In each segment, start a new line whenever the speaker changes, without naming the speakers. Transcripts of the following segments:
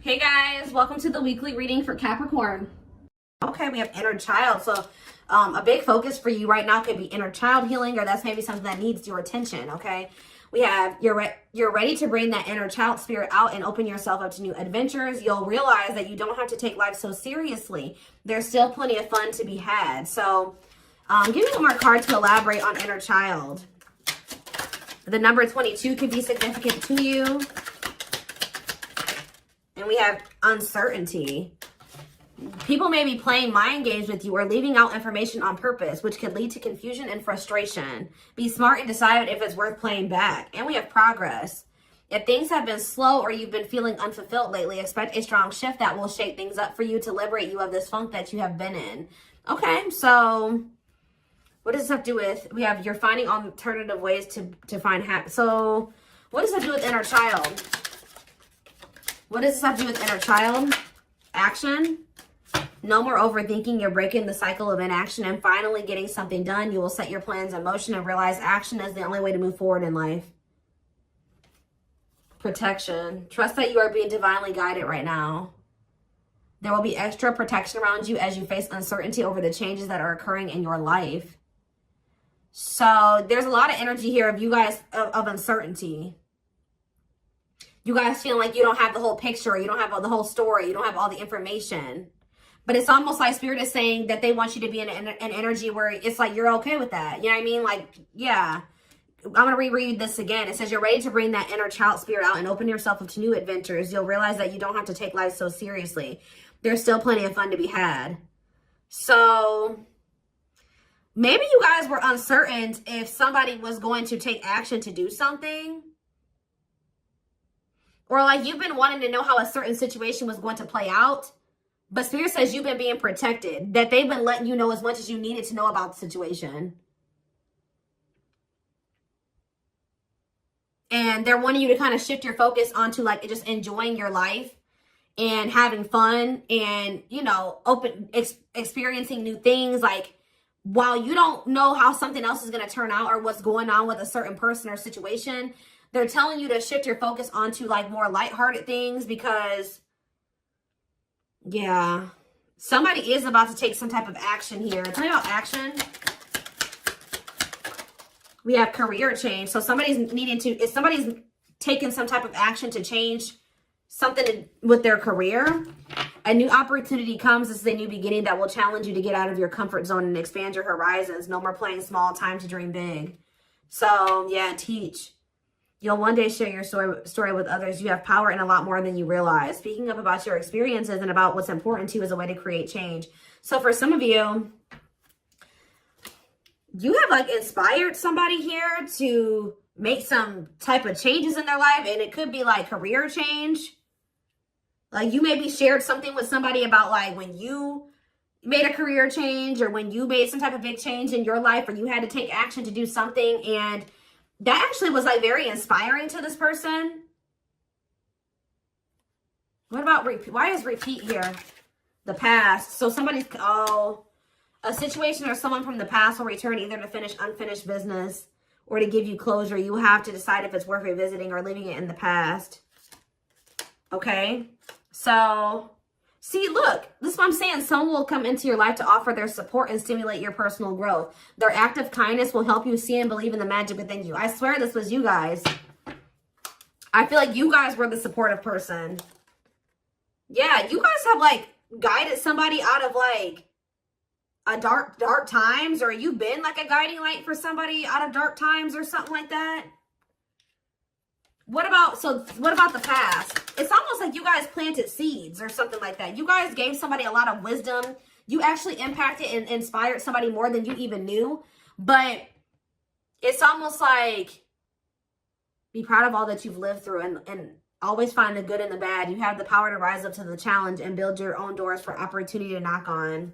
Hey guys, welcome to the weekly reading for Capricorn. Okay, we have inner child. So a big focus for you right now could be inner child healing, or that's maybe something that needs your attention, okay? We have you're ready to bring that inner child spirit out and open yourself up to new adventures. You'll realize that you don't have to take life so seriously. There's still plenty of fun to be had. So give me one more card to elaborate on inner child. The number 22 could be significant to you. And we have uncertainty. People may be playing mind games with you or leaving out information on purpose, which could lead to confusion and frustration. Be smart and decide if it's worth playing back. And we have progress. If things have been slow or you've been feeling unfulfilled lately, expect a strong shift that will shake things up for you to liberate you of this funk that you have been in. Okay, so what does this have to do with? We have you're finding alternative ways to find happiness. So what does that do with inner child? What does this have to do with inner child? Action. No more overthinking. You're breaking the cycle of inaction and finally getting something done. You will set your plans in motion and realize action is the only way to move forward in life. Protection. Trust that you are being divinely guided right now. There will be extra protection around you as you face uncertainty over the changes that are occurring in your life. So there's a lot of energy here of you guys of uncertainty. You guys feel like you don't have the whole picture. You don't have the whole story. You don't have all the information. But it's almost like Spirit is saying that they want you to be in an energy where it's like you're okay with that. You know what I mean? Like, yeah. I'm going to reread this again. It says you're ready to bring that inner child spirit out and open yourself up to new adventures. You'll realize that you don't have to take life so seriously. There's still plenty of fun to be had. So maybe you guys were uncertain if somebody was going to take action to do something. Or like you've been wanting to know how a certain situation was going to play out. But Spirit says you've been being protected. That they've been letting you know as much as you needed to know about the situation. And they're wanting you to kind of shift your focus onto like just enjoying your life. And having fun. And, you know, experiencing new things. Like while you don't know how something else is going to turn out. Or what's going on with a certain person or situation. They're telling you to shift your focus onto like more lighthearted things because, yeah, somebody is about to take some type of action here. Tell me about action. We have career change. So somebody's if somebody's taking some type of action to change something with their career, a new opportunity comes. This is a new beginning that will challenge you to get out of your comfort zone and expand your horizons. No more playing small, time to dream big. So yeah, teach. You'll one day share your story with others. You have power in a lot more than you realize. Speaking up about your experiences and about what's important to you is a way to create change. So for some of you, you have like inspired somebody here to make some type of changes in their life. And it could be like career change. Like you maybe shared something with somebody about like when you made a career change or when you made some type of big change in your life or you had to take action to do something. And that actually was like very inspiring to this person. What about repeat? Why is repeat here? The past. So somebody's, a situation or someone from the past will return either to finish unfinished business or to give you closure. You have to decide if it's worth revisiting or leaving it in the past. Okay. So see, look, this is what I'm saying. Someone will come into your life to offer their support and stimulate your personal growth. Their act of kindness will help you see and believe in the magic within you. I swear this was you guys. I feel like you guys were the supportive person. Yeah, you guys have like guided somebody out of like a dark times, or you've been like a guiding light for somebody out of dark times or something like that. What about the past? It's almost like you guys planted seeds or something like that. You guys gave somebody a lot of wisdom. You actually impacted and inspired somebody more than you even knew. But it's almost like be proud of all that you've lived through and always find the good and the bad. You have the power to rise up to the challenge and build your own doors for opportunity to knock on.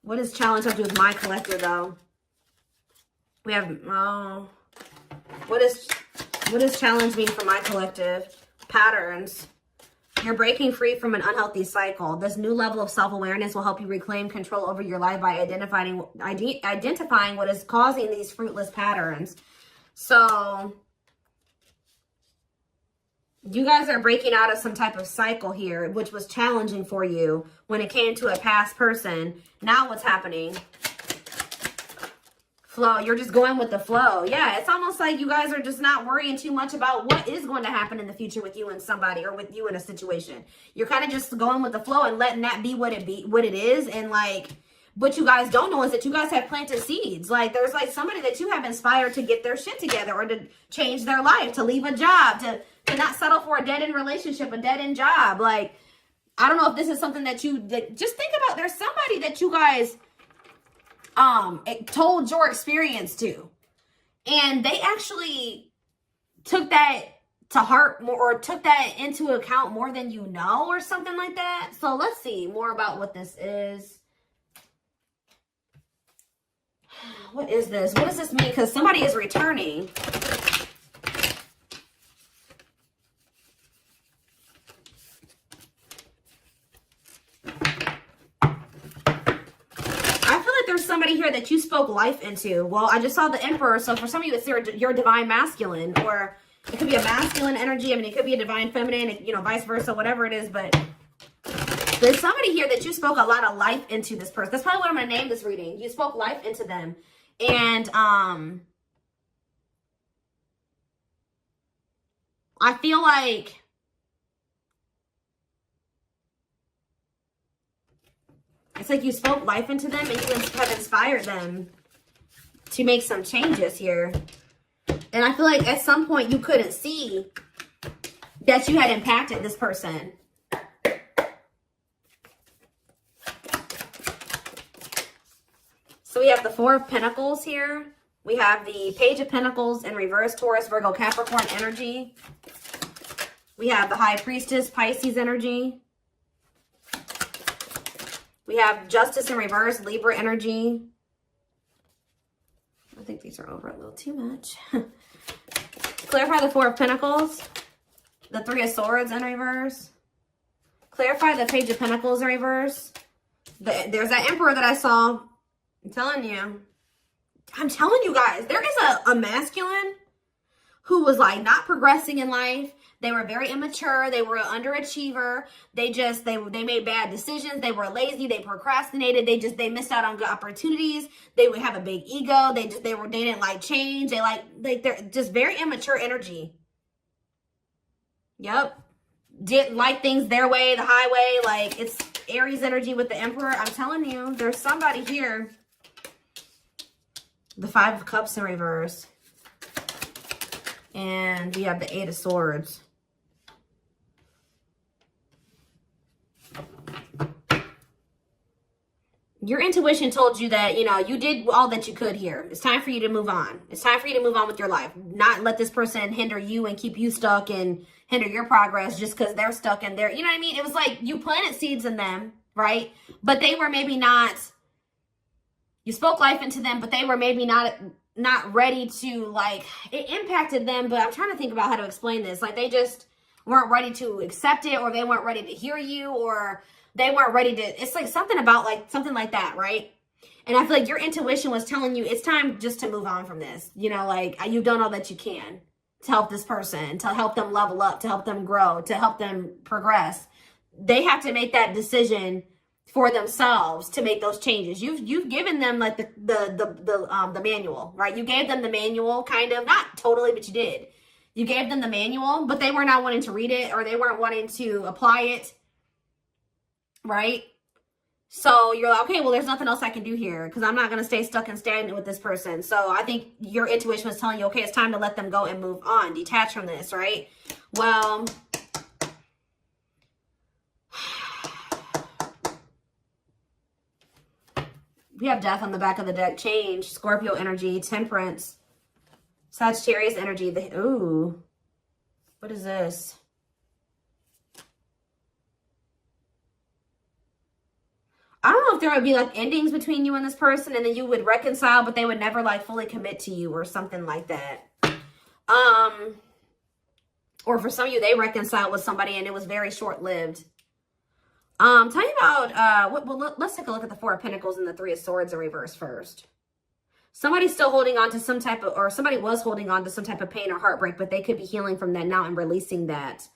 What does challenge have to do with my collective though? We have, what does challenge mean for my collective? Patterns. You're breaking free from an unhealthy cycle. This new level of self-awareness will help you reclaim control over your life by identifying what is causing these fruitless patterns. So You guys are breaking out of some type of cycle here, which was challenging for you when it came to a past person. Now what's happening? Flow. You're just going with the flow. Yeah, it's almost like you guys are just not worrying too much about what is going to happen in the future with you and somebody, or with you in a situation. You're kind of just going with the flow and letting that be what it is. And like, what you guys don't know is that you guys have planted seeds. Like, there's like somebody that you have inspired to get their shit together, or to change their life, to leave a job, to not settle for a dead-end relationship, a dead-end job. Like, I don't know if this is something that just think about. There's somebody that you guys told your experience to, and they actually took that to heart more, or took that into account more than you know, or something like that. So let's see more about what this is. What is this? What does this mean? Because somebody is returning. There's somebody here that you spoke life into. Well, I just saw the Emperor, so for some of you, it's your divine masculine, or it could be a masculine energy. I mean, it could be a divine feminine, you know, vice versa, whatever it is. But there's somebody here that you spoke a lot of life into this person. That's probably what I'm going to name this reading. You spoke life into them. And I feel like it's like you spoke life into them, and you have inspired them to make some changes here. And I feel like at some point you couldn't see that you had impacted this person. So we have the Four of Pentacles here. We have the Page of Pentacles in reverse, Taurus, Virgo, Capricorn energy. We have the High Priestess, Pisces energy. We have Justice in reverse, Libra energy. I think these are over a little too much. Clarify the Four of Pentacles. The Three of Swords in reverse. Clarify the Page of Pentacles in reverse. There's that Emperor that I saw. I'm telling you guys, there is a masculine who was like not progressing in life. They were very immature. They were an underachiever. They made bad decisions. They were lazy. They procrastinated. They missed out on good opportunities. They would have a big ego. They didn't like change. They're just very immature energy. Yep. Didn't like things their way, the highway. Like, it's Aries energy with the Emperor. I'm telling you, there's somebody here. The Five of Cups in reverse. And we have the Eight of Swords. Your intuition told you that, you know, you did all that you could here. It's time for you to move on. It's time for you to move on with your life. Not let this person hinder you and keep you stuck and hinder your progress just because they're stuck in there. You know what I mean? It was like you planted seeds in them, right? But they were maybe not, you spoke life into them, but they were maybe not ready to, like, it impacted them. But I'm trying to think about how to explain this. Like, they just weren't ready to accept it, or they weren't ready to hear you, or they weren't ready to, it's like something about like something like that, right? And I feel like your intuition was telling you it's time just to move on from this. You know, like, you've done all that you can to help this person, to help them level up, to help them grow, to help them progress. They have to make that decision for themselves to make those changes. You've given them like the manual, right? You gave them the manual, kind of, not totally, but you did. You gave them the manual, but they were not wanting to read it, or they weren't wanting to apply it. Right? So you're like, okay, well, there's nothing else I can do here because I'm not going to stay stuck and stagnant with this person. So I think your intuition was telling you, okay, it's time to let them go and move on, detach from this, right? Well, we have Death on the back of the deck, Change, Scorpio energy, Temperance, Sagittarius energy. Ooh, what is this? I don't know if there would be like endings between you and this person, and then you would reconcile, but they would never like fully commit to you or something like that. Or for some of you, they reconciled with somebody and it was very short-lived. Tell me about, well, let's take a look at the Four of Pentacles and the Three of Swords in reverse first. Somebody's still holding on to some type of, or somebody was holding on to some type of pain or heartbreak, but they could be healing from that now and releasing that.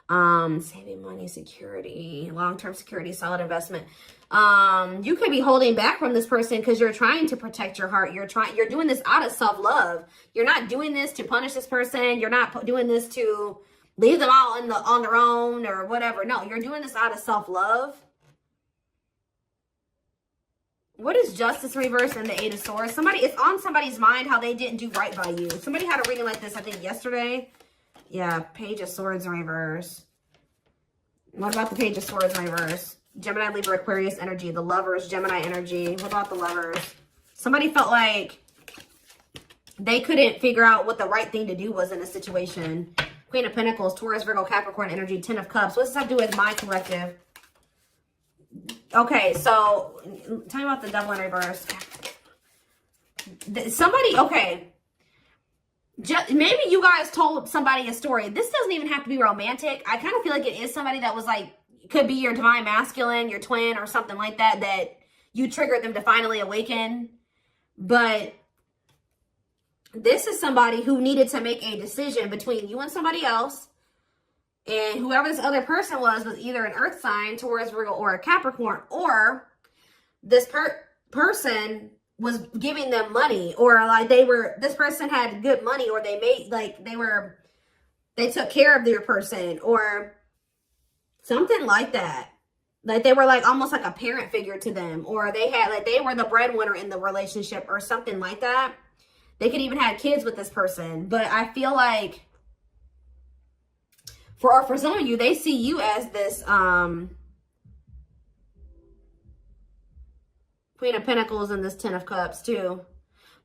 Saving money, security, long-term security, solid investment. You could be holding back from this person because you're trying to protect your heart. You're doing this out of self-love. You're not doing this to punish this person. You're not doing this to leave them all on their own or whatever. No, you're doing this out of self-love. What is justice reverse and the 8 of swords? It's on somebody's mind how they didn't do right by you. Somebody had a reading like this, I think, yesterday. Yeah, page of swords in reverse. What about the page of swords in reverse? Gemini, Libra, Aquarius energy. The lovers, Gemini energy. What about the lovers? Somebody felt like they couldn't figure out what the right thing to do was in a situation. Queen of Pentacles, Taurus, Virgo, Capricorn energy, 10 of Cups. What does that have to do with my collective? Okay, so tell me about the devil in reverse. Somebody, okay. Maybe you guys told somebody a story. This doesn't even have to be romantic. I kind of feel like it is somebody that was like, could be your divine masculine, your twin or something like that, that you triggered them to finally awaken. But this is somebody who needed to make a decision between you and somebody else. And whoever this other person was either an earth sign, Taurus, Virgo, or a Capricorn, or this person was giving them money, or like this person had good money, or they made, like they took care of their person, or something like that. Like they were like almost like a parent figure to them, or they were the breadwinner in the relationship or something like that. They could even have kids with this person. But I feel like for some of you, they see you as this Queen of Pentacles and this 10 of Cups too.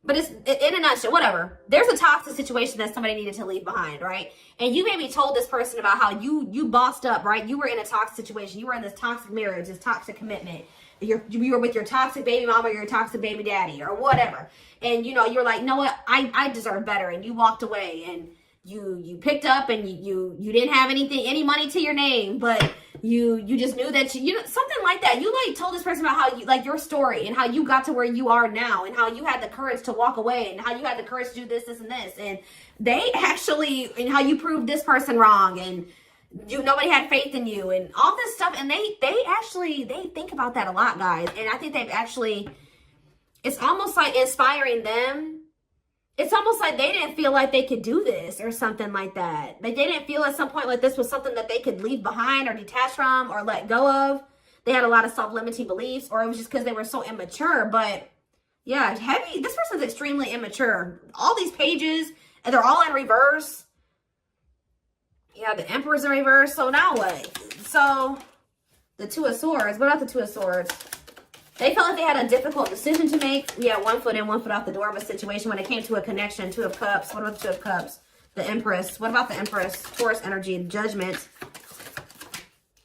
But it's in a nutshell, whatever. There's a toxic situation that somebody needed to leave behind, right? And you maybe told this person about how you bossed up, right? You were in a toxic situation. You were in this toxic marriage, this toxic commitment. You were with your toxic baby mama or your toxic baby daddy or whatever. And, you know, you're like, no, what? I deserve better. And you walked away and you picked up and you didn't have any money to your name, but you just knew that you know, something like that. You like told this person about how you, like, your story and how you got to where you are now and how you had the courage to walk away and how you had the courage to do this and this. And they actually, and how you proved this person wrong and nobody had faith in you and all this stuff. And they think about that a lot, guys. And I think they've actually, it's almost like inspiring them. It's almost like they didn't feel like they could do this or something like that. Like they didn't feel at some point like this was something that they could leave behind or detach from or let go of. They had a lot of self-limiting beliefs, or it was just because they were so immature. But yeah, heavy. This person's extremely immature. All these pages, and they're all in reverse. Yeah, the Emperor's in reverse. So now what? So the Two of Swords. What about the Two of Swords? They felt like they had a difficult decision to make. Yeah, 1 foot in, 1 foot out the door of a situation when it came to a connection. 2 of Cups. What about the 2 of Cups? The Empress. What about the Empress? Taurus energy, Judgment.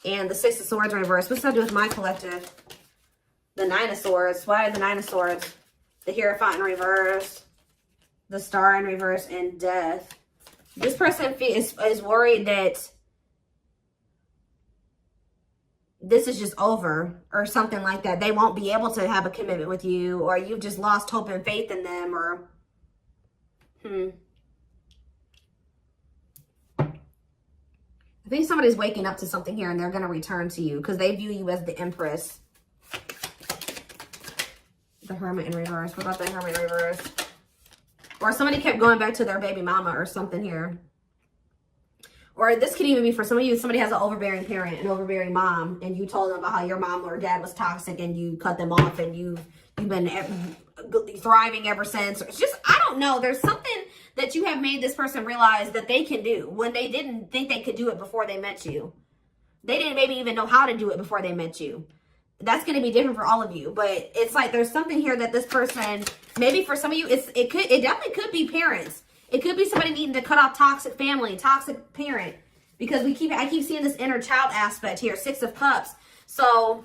And the 6 of Swords in reverse. What's that do with my collective? The 9 of Swords. Why the 9 of Swords? The Hierophant in reverse. The Star in reverse. And Death. This person is worried that this is just over or something like that. They won't be able to have a commitment with you, or you've just lost hope and faith in them, or I think somebody's waking up to something here and they're going to return to you because they view you as the Empress. The Hermit in reverse. What about the Hermit in reverse? Or somebody kept going back to their baby mama or something here. Or this could even be for some of you, somebody has an overbearing parent, an overbearing mom, and you told them about how your mom or dad was toxic and you cut them off and you've been thriving ever since. It's just, I don't know. There's something that you have made this person realize that they can do when they didn't think they could do it before they met you. They didn't maybe even know how to do it before they met you. That's going to be different for all of you. But it's like there's something here that this person, maybe for some of you, it definitely could be parents. It could be somebody needing to cut off toxic family, toxic parent, because I keep seeing this inner child aspect here, 6 of Cups. So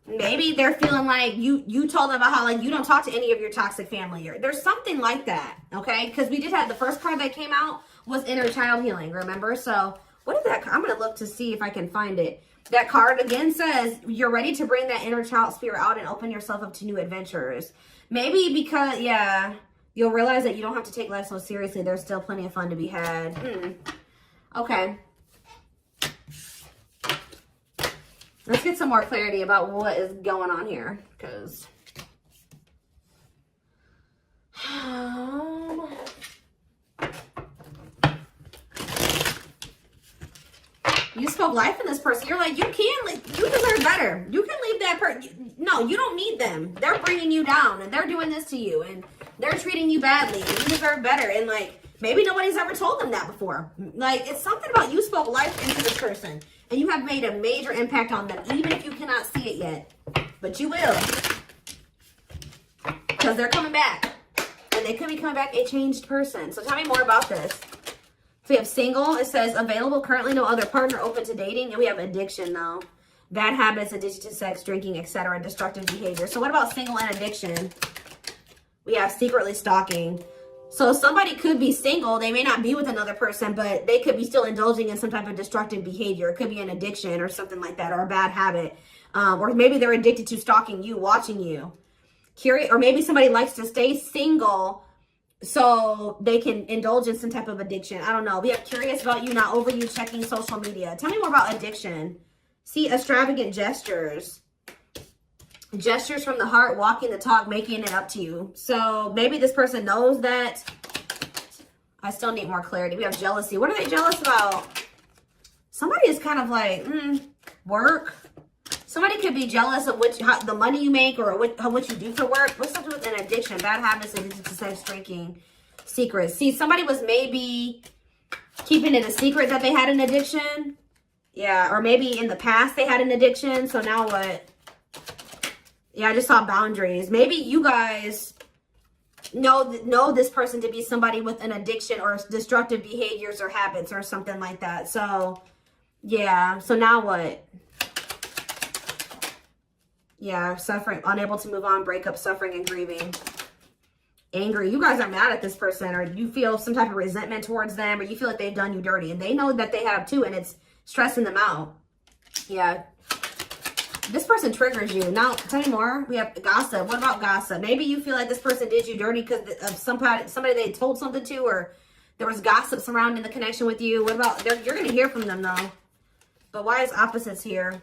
maybe they're feeling like you told them about how like you don't talk to any of your toxic family, or there's something like that, okay? Because we did have the first card that came out was inner child healing, remember? So What is that? I'm going to look to see if I can find it. That card again says you're ready to bring that inner child spirit out and open yourself up to new adventures. Maybe because, yeah, you'll realize that you don't have to take life so seriously. There's still plenty of fun to be had. Okay. Let's get some more clarity about what is going on here. Because... you spoke life in this person. You're like, you deserve better. You can leave that person. No, you don't need them. They're bringing you down and they're doing this to you and they're treating you badly. And you deserve better. And like, maybe nobody's ever told them that before. Like, it's something about you spoke life into this person and you have made a major impact on them, even if you cannot see it yet. But you will. Because they're coming back. And they could be coming back a changed person. So tell me more about this. So we have single. It says available, currently no other partner, open to dating. And we have addiction though. Bad habits, addiction to sex, drinking, etc. Destructive behavior. So what about single and addiction? We have secretly stalking. So somebody could be single. They may not be with another person, but they could be still indulging in some type of destructive behavior. It could be an addiction or something like that, or a bad habit. Or maybe they're addicted to stalking you, watching you. Curious, or maybe somebody likes to stay single so they can indulge in some type of addiction. I don't know. We have curious about you, not over you, checking social media. Tell me more about addiction. See, extravagant gestures. Gestures from the heart, walking the talk, making it up to you. So maybe this person knows that. I still need more clarity. We have jealousy. What are they jealous about? Somebody is kind of like, work. Somebody could be jealous of the money you make or what you do for work. What's up with an addiction? Bad habits, addicted to sex, drinking, secrets. See, somebody was maybe keeping it a secret that they had an addiction. Yeah, or maybe in the past they had an addiction. So now what? Yeah, I just saw boundaries. Maybe you guys know this person to be somebody with an addiction or destructive behaviors or habits or something like that. So, yeah. So now what? Yeah, suffering, unable to move on, breakup, suffering, and grieving. Angry. You guys are mad at this person, or you feel some type of resentment towards them, or you feel like they've done you dirty. And they know that they have too, and it's stressing them out. Yeah. This person triggers you. Now, tell me more. We have gossip. What about gossip? Maybe you feel like this person did you dirty because of somebody they told something to, or there was gossip surrounding the connection with you. What about, you're going to hear from them, though. But why is opposites here?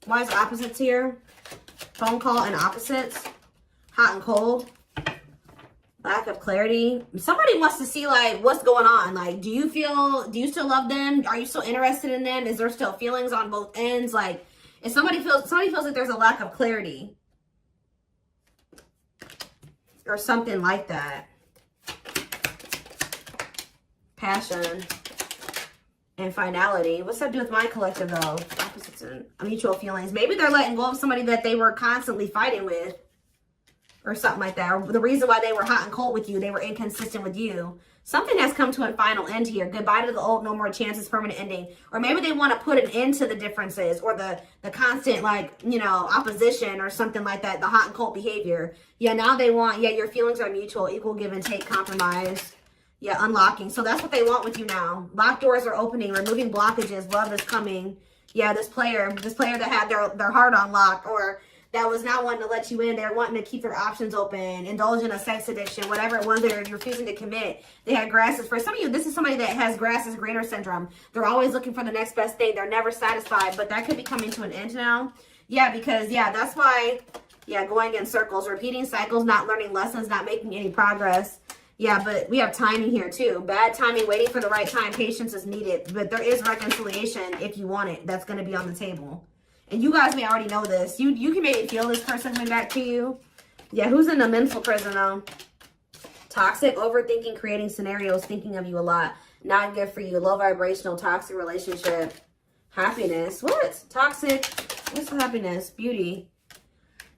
Why is opposites here? Phone call and opposites. Hot and cold. Lack of clarity. Somebody wants to see, like, what's going on. Like, do you still love them? Are you still interested in them? Is there still feelings on both ends? Like, if somebody feels like there's a lack of clarity. Or something like that. Passion. And finality. What's that do with my collective, though? Opposites and mutual feelings. Maybe they're letting go of somebody that they were constantly fighting with. Or something like that. Or the reason why they were hot and cold with you. They were inconsistent with you. Something has come to a final end here. Goodbye to the old, no more chances, permanent ending. Or maybe they want to put an end to the differences. Or the constant, like, you know, opposition or something like that. The hot and cold behavior. Yeah, now they want, yeah, your feelings are mutual. Equal give and take, compromise. Yeah, unlocking. So that's what they want with you now. Locked doors are opening, removing blockages. Love is coming. Yeah, this player that had their heart unlocked, or that was not wanting to let you in. They're wanting to keep their options open, indulge in a sex addiction, whatever it was they're refusing to commit. They had grasses. For some of you, this is somebody that has grass is greener syndrome. They're always looking for the next best thing. They're never satisfied, but that could be coming to an end now. Yeah, because, yeah, that's why, yeah, going in circles, repeating cycles, not learning lessons, not making any progress. Yeah, but we have timing here too. Bad timing, waiting for the right time. Patience is needed. But there is reconciliation if you want it. That's going to be on the table. And you guys may already know this. You can maybe feel this person coming back to you. Yeah, who's in a mental prison though? Toxic, overthinking, creating scenarios, thinking of you a lot. Not good for you. Low vibrational, toxic relationship. Happiness. What? Toxic. What's the happiness? Beauty.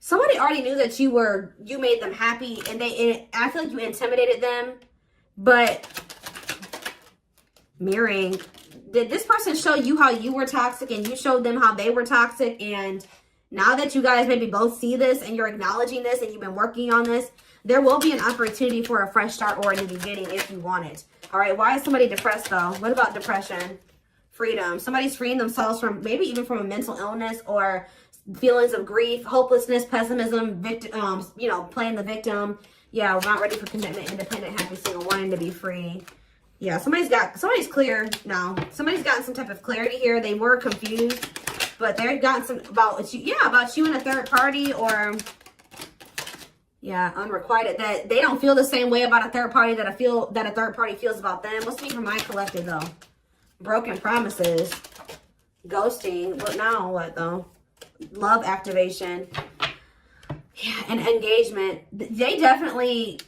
Somebody already knew that you made them happy, and I feel like you intimidated them. But mirroring, did this person show you how you were toxic and you showed them how they were toxic? And now that you guys maybe both see this and you're acknowledging this and you've been working on this, there will be an opportunity for a fresh start or a new beginning if you want it. All right, why is somebody depressed though? What about depression? freedom. Somebody's freeing themselves from maybe even from a mental illness or feelings of grief, hopelessness, pessimism, victim, you know, playing the victim. Yeah, we're not ready for commitment, independent, happy, single, wanting to be free. Yeah, somebody's clear now. Somebody's gotten some type of clarity here. They were confused, but they've gotten some about you, yeah, about you and a third party, or yeah, unrequited. That they don't feel the same way about a third party that a third party feels about them. What's me for my collective though? Broken promises, ghosting. What now? What though? Love activation. Yeah, and engagement. They definitely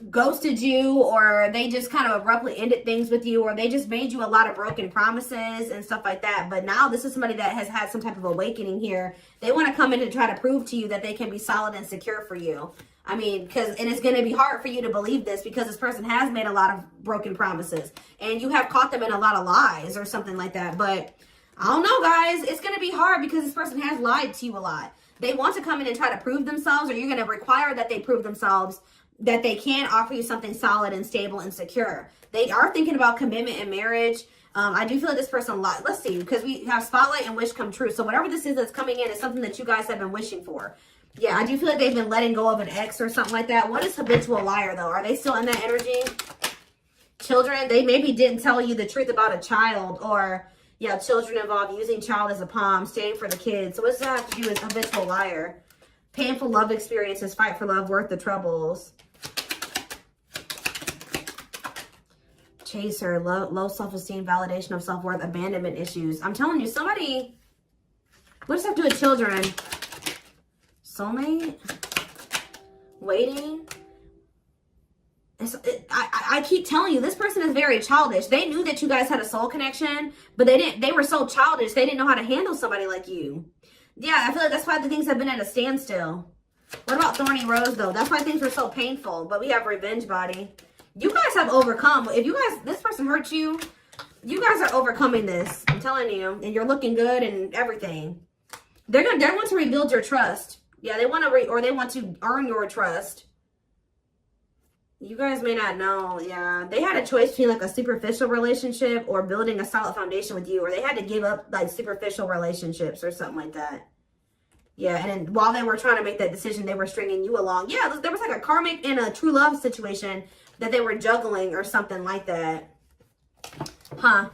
ghosted you, or they just kind of abruptly ended things with you, or they just made you a lot of broken promises and stuff like that. But now this is somebody that has had some type of awakening here. They want to come in to try to prove to you that they can be solid and secure for you. I mean, and it's going to be hard for you to believe this because this person has made a lot of broken promises and you have caught them in a lot of lies or something like that. But I don't know, guys. It's going to be hard because this person has lied to you a lot. They want to come in and try to prove themselves, or you're going to require that they prove themselves that they can offer you something solid and stable and secure. They are thinking about commitment and marriage. I do feel like this person lied. Let's see, because we have spotlight and wish come true. So whatever this is that's coming in is something that you guys have been wishing for. Yeah, I do feel like they've been letting go of an ex or something like that. What is habitual liar, though? Are they still in that energy? Children, they maybe didn't tell you the truth about a child, or yeah, children involved, using child as a palm, staying for the kids. So what does that have to do with habitual liar? Painful love experiences, fight for love, worth the troubles. Chaser, low self-esteem, validation of self-worth, abandonment issues. I'm telling you, somebody, what does that have to do with children? Soulmate? Waiting? I keep telling you, this person is very childish. They knew that you guys had a soul connection, but they were so childish, they didn't know how to handle somebody like you. Yeah, I feel like that's why the things have been at a standstill. What about Thorny Rose, though? That's why things were so painful, but we have Revenge Body. You guys have overcome. If you guys, this person hurt you, you guys are overcoming this. I'm telling you, and you're looking good and everything. They want to rebuild your trust. Yeah, they want to they want to earn your trust. You guys may not know. Yeah, they had a choice between like a superficial relationship or building a solid foundation with you, or they had to give up like superficial relationships or something like that. Yeah, and then while they were trying to make that decision, they were stringing you along. Yeah, there was like a karmic and a true love situation that they were juggling or something like that. Huh.